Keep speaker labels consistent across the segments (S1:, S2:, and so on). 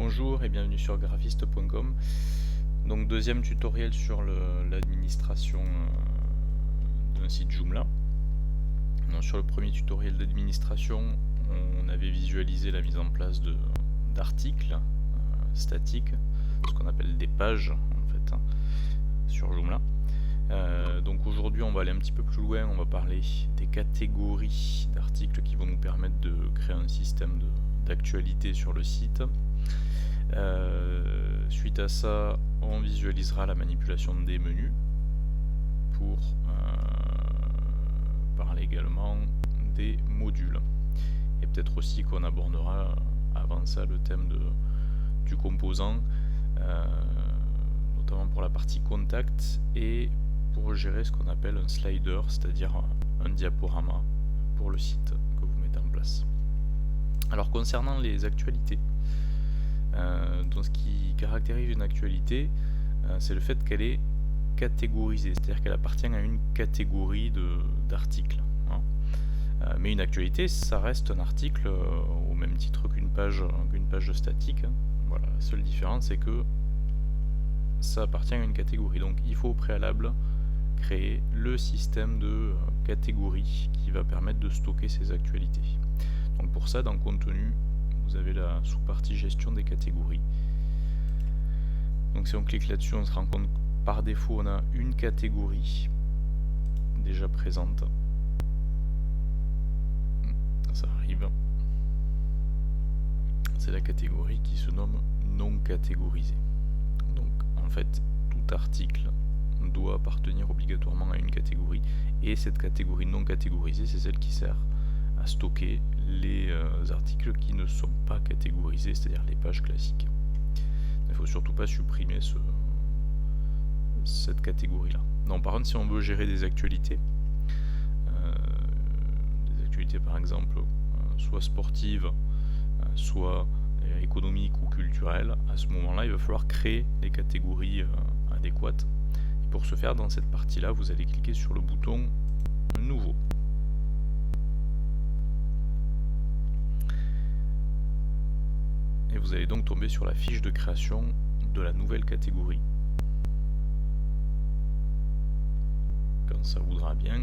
S1: Bonjour et bienvenue sur graphiste.com. Donc deuxième tutoriel sur l'administration d'un site Joomla. Donc, sur le premier tutoriel d'administration, on avait visualisé la mise en place d'articles statiques, ce qu'on appelle des pages en fait, sur Joomla. Donc aujourd'hui on va aller un petit peu plus loin, on va parler des catégories d'articles qui vont nous permettre de créer un système d'actualité sur le site. Suite à ça, on visualisera la manipulation des menus pour parler également des modules. Et peut-être aussi qu'on abordera avant ça le thème du composant, notamment pour la partie contact et pour gérer ce qu'on appelle un slider, c'est-à-dire un diaporama pour le site que vous mettez en place. Alors concernant les actualités, donc ce qui caractérise une actualité, c'est le fait qu'elle est catégorisée, c'est-à-dire qu'elle appartient à une catégorie d'articles. Mais une actualité, ça reste un article au même titre qu'une page statique. Voilà, la seule différence, c'est que ça appartient à une catégorie. Donc il faut au préalable créer le système de catégories qui va permettre de stocker ces actualités. Donc pour ça, dans Contenu, vous avez la sous-partie Gestion des catégories. Donc si on clique là-dessus, on se rend compte que par défaut, on a une catégorie déjà présente. Ça arrive. C'est la catégorie qui se nomme non catégorisé. Donc en fait, tout article doit appartenir obligatoirement à une catégorie, et cette catégorie non catégorisée, c'est celle qui sert à stocker les articles qui ne sont pas catégorisés, c'est-à-dire les pages classiques. Il ne faut surtout pas supprimer cette catégorie-là. Non, par contre, si on veut gérer des actualités par exemple, soit sportives, soit économiques ou culturelles, à ce moment-là, il va falloir créer les catégories adéquates. Et pour ce faire, dans cette partie-là, vous allez cliquer sur le bouton Nouveau. Et vous allez donc tomber sur la fiche de création de la nouvelle catégorie. Quand ça voudra bien.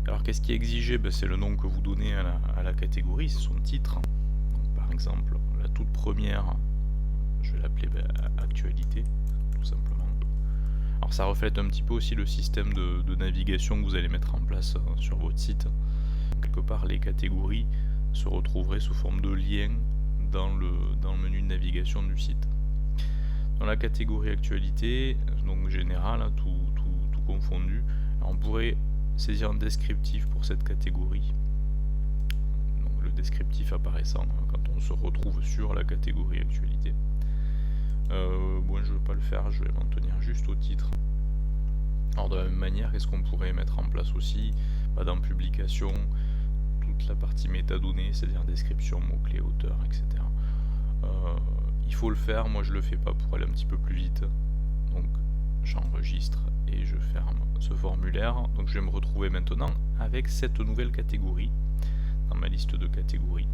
S1: Alors qu'est-ce qui est exigé? C'est le nom que vous donnez à la catégorie, c'est son titre. Donc, par exemple, la toute première, je vais l'appeler Actualité, tout simplement. Alors ça reflète un petit peu aussi le système de navigation que vous allez mettre en place sur votre site. Quelque part, les catégories se retrouveraient sous forme de liens dans le menu de navigation du site. Dans la catégorie Actualité, donc générale, tout confondu, on pourrait saisir un descriptif pour cette catégorie. Donc, le descriptif apparaissant quand on se retrouve sur la catégorie Actualité. Bon, je ne vais pas le faire, je vais m'en tenir juste au titre. Alors de la même manière, qu'est-ce qu'on pourrait mettre en place aussi? Dans Publication, toute la partie métadonnées, c'est-à-dire description, mots-clés, auteur, etc. Il faut le faire, moi je le fais pas pour aller un petit peu plus vite. Donc j'enregistre et je ferme ce formulaire. Donc je vais me retrouver maintenant avec cette nouvelle catégorie dans ma liste de catégories,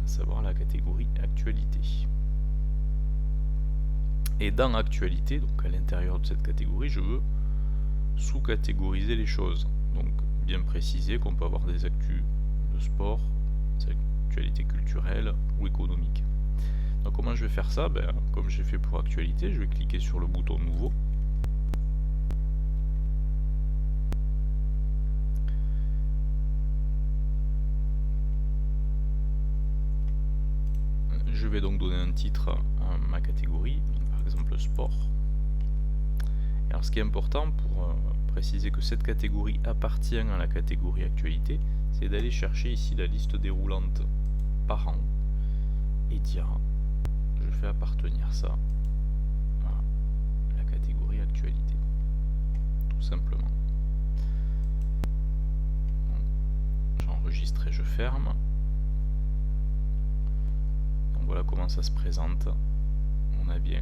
S1: à savoir la catégorie Actualité. Et dans Actualité, donc à l'intérieur de cette catégorie, je veux sous-catégoriser les choses. Donc bien préciser qu'on peut avoir des actus de sport, des actualités culturelles ou économiques. Donc comment je vais faire ça? Comme j'ai fait pour Actualité, je vais cliquer sur le bouton Nouveau. Je vais donc donner un titre à ma catégorie, par exemple sport. Et alors ce qui est important pour préciser que cette catégorie appartient à la catégorie Actualité, c'est d'aller chercher ici la liste déroulante par an et dire je fais appartenir ça à la catégorie Actualité, tout simplement. J'enregistre et je ferme. Donc voilà comment ça se présente. On a bien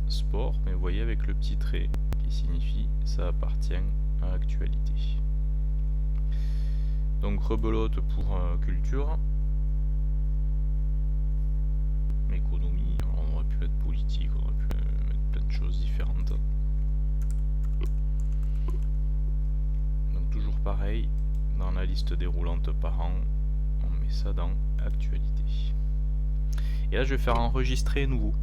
S1: sport, mais vous voyez avec le petit trait qui signifie ça appartient à Actualité. Donc rebelote pour culture. L'économie, alors on aurait pu mettre politique, on aurait pu mettre plein de choses différentes. Donc toujours pareil, dans la liste déroulante par an, on met ça dans actualité. Et là je vais faire enregistrer nouveau.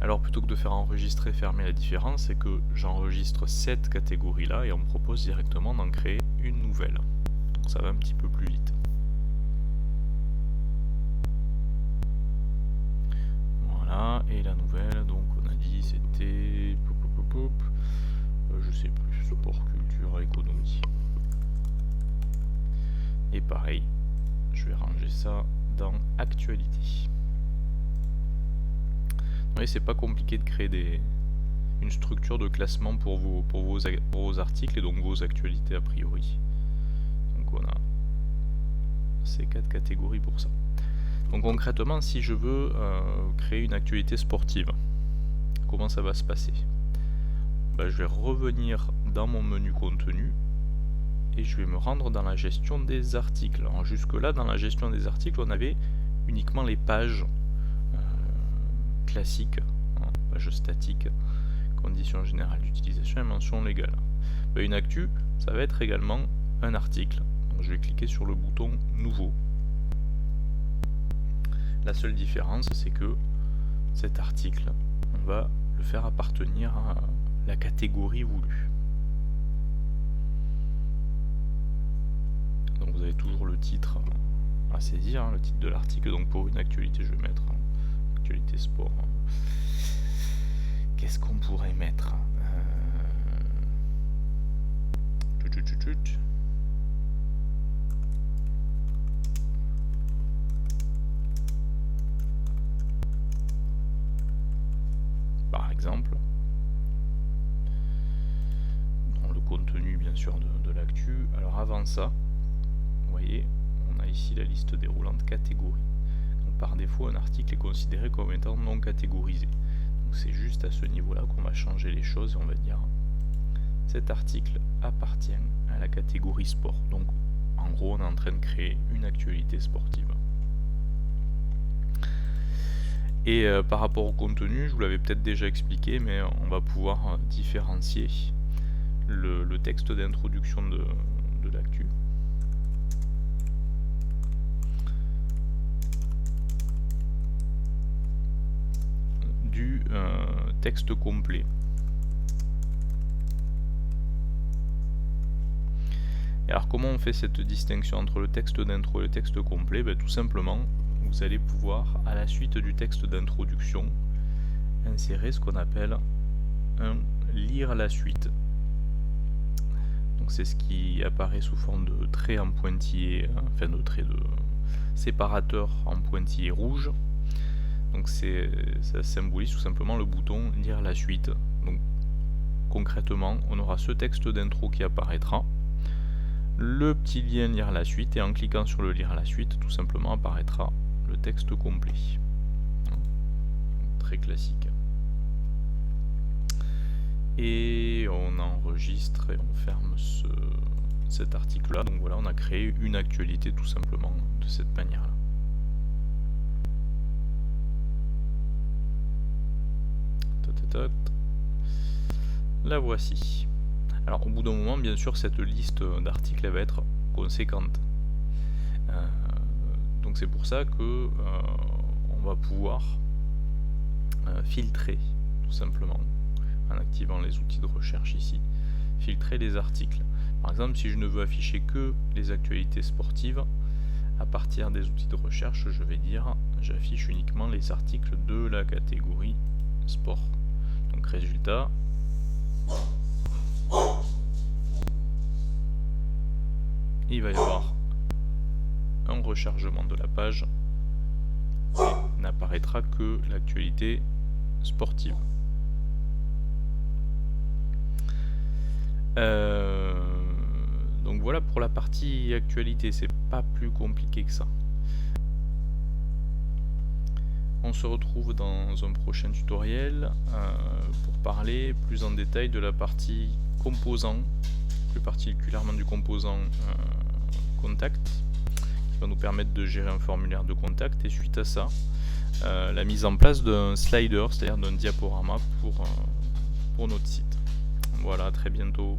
S1: Alors plutôt que de faire enregistrer, fermer, la différence c'est que j'enregistre cette catégorie là et on me propose directement d'en créer une nouvelle. Donc ça va un petit peu plus vite. Voilà, et la nouvelle, donc on a dit c'était je sais plus, sport, culture, économie. Et pareil, je vais ranger ça dans actualité. Oui, c'est pas compliqué de créer une structure de classement pour vos articles et donc vos actualités a priori. Donc on a ces 4 catégories pour ça. Donc concrètement, si je veux créer une actualité sportive, comment ça va se passer? Je vais revenir dans mon menu contenu et je vais me rendre dans la gestion des articles. Alors jusque là, dans la gestion des articles, on avait uniquement les pages classiques, page statique, conditions générales d'utilisation et mention légale. Une actu, ça va être également un article. Donc je vais cliquer sur le bouton nouveau. La seule différence, c'est que cet article, on va le faire appartenir à la catégorie voulue. Donc vous avez toujours le titre à saisir, le titre de l'article. Donc pour une actualité, je vais mettre actualité sport. Qu'est-ce qu'on pourrait mettre? Par exemple, dans le contenu bien sûr de l'actu. Alors avant ça, vous voyez, on a ici la liste déroulante catégorie. Donc par défaut, un article est considéré comme étant non catégorisé. Donc c'est juste à ce niveau-là qu'on va changer les choses et on va dire cet article appartient à la catégorie sport. Donc en gros, on est en train de créer une actualité sportive. Et par rapport au contenu, je vous l'avais peut-être déjà expliqué, mais on va pouvoir différencier le texte d'introduction de l'actu du texte complet. Et alors comment on fait cette distinction entre le texte d'intro et le texte complet? Tout simplement, vous allez pouvoir, à la suite du texte d'introduction, insérer ce qu'on appelle un lire la suite. Donc c'est ce qui apparaît sous forme de trait en pointillé, enfin de trait de séparateur en pointillé rouge. Donc ça symbolise tout simplement le bouton lire la suite. Donc concrètement, on aura ce texte d'intro qui apparaîtra, le petit lien lire la suite, et en cliquant sur le lire la suite, tout simplement apparaîtra le texte complet. Très classique. Et on enregistre et on ferme cet article là. Donc voilà, on a créé une actualité tout simplement de cette manière là. La voici. Alors au bout d'un moment, bien sûr, cette liste d'articles va être conséquente. Donc c'est pour ça que on va pouvoir filtrer tout simplement en activant les outils de recherche ici, filtrer les articles. Par exemple, si je ne veux afficher que les actualités sportives, à partir des outils de recherche, je vais dire j'affiche uniquement les articles de la catégorie sport. Donc résultat, il va y avoir un rechargement de la page et n'apparaîtra que l'actualité sportive. Donc voilà pour la partie actualité, c'est pas plus compliqué que ça. On se retrouve dans un prochain tutoriel pour parler plus en détail de la partie composant, plus particulièrement du composant contact, qui va nous permettre de gérer un formulaire de contact. Et suite à ça, la mise en place d'un slider, c'est-à-dire d'un diaporama pour notre site. Voilà, à très bientôt.